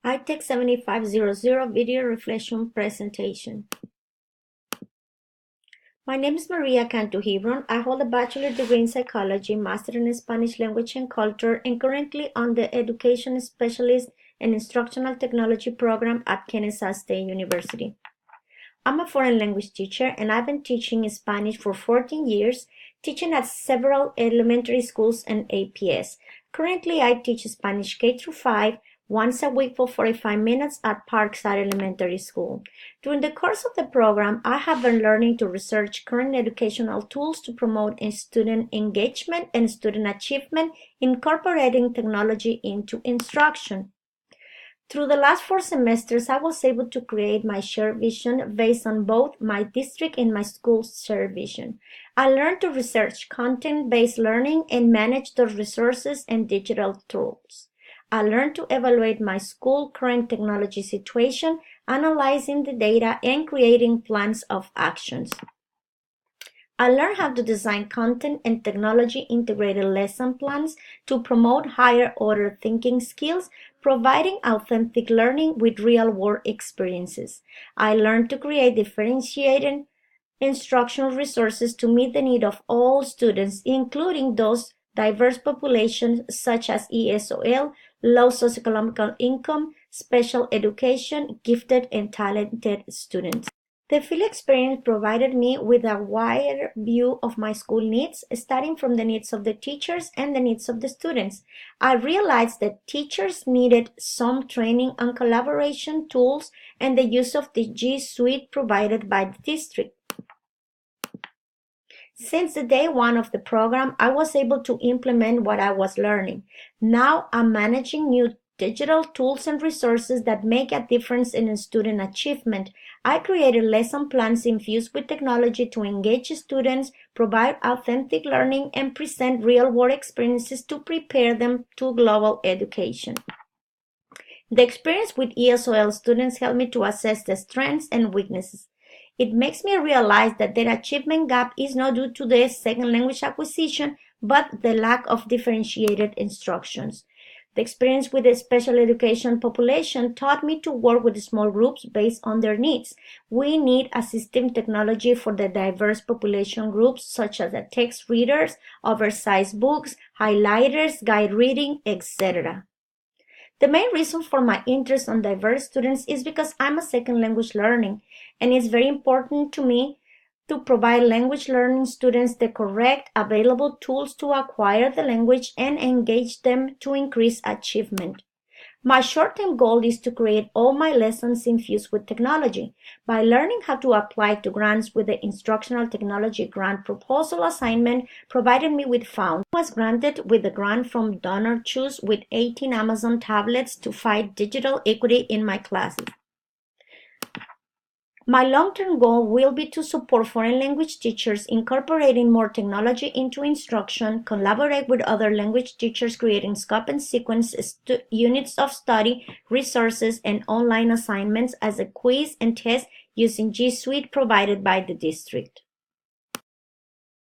ITEC7500 video reflection presentation. My name is Maria Cantu-Hibron. I hold a bachelor degree in psychology, master in Spanish language and culture, and currently on the education specialist and instructional technology program at Kansas State University. I'm a foreign language teacher and I've been teaching Spanish for 14 years, teaching at several elementary schools and APS. Currently, I teach Spanish K through 5 once a week for 45 minutes at Parkside Elementary School. During the course of the program, I have been learning to research current educational tools to promote student engagement and student achievement, incorporating technology into instruction. Through the last 4 semesters, I was able to create my shared vision based on both my district and my school's shared vision. I learned to research content-based learning and manage those resources and digital tools. I learned to evaluate my school current technology situation, analyzing the data, and creating plans of actions. I learned how to design content and technology integrated lesson plans to promote higher order thinking skills, providing authentic learning with real-world experiences. I learned to create differentiated instructional resources to meet the need of all students, including those diverse populations such as ESOL, low socioeconomic income, special education, gifted and talented students. The field experience provided me with a wider view of my school needs, starting from the needs of the teachers and the needs of the students. I realized that teachers needed some training on collaboration tools and the use of the G Suite provided by the district. Since the day one of the program, I was able to implement what I was learning. Now I'm managing new digital tools and resources that make a difference in student achievement. I created lesson plans infused with technology to engage students, provide authentic learning, and present real-world experiences to prepare them to global education. The experience with ESOL students helped me to assess their strengths and weaknesses. It makes me realize that their achievement gap is not due to their second language acquisition, but the lack of differentiated instructions. The experience with the special education population taught me to work with small groups based on their needs. We need assistive technology for the diverse population groups such as the text readers, oversized books, highlighters, guide reading, etc. The main reason for my interest on diverse students is because I'm a second language learning, and it's very important to me to provide language learning students the correct available tools to acquire the language and engage them to increase achievement. My short-term goal is to create all my lessons infused with technology. By learning how to apply to grants with the Instructional Technology Grant Proposal assignment provided me with funds, I was granted with a grant from Donor Choose with 18 Amazon tablets to fight digital equity in my classes. My long-term goal will be to support foreign language teachers incorporating more technology into instruction, collaborate with other language teachers creating scope and sequence units of study, resources, and online assignments as a quiz and test using G Suite provided by the district.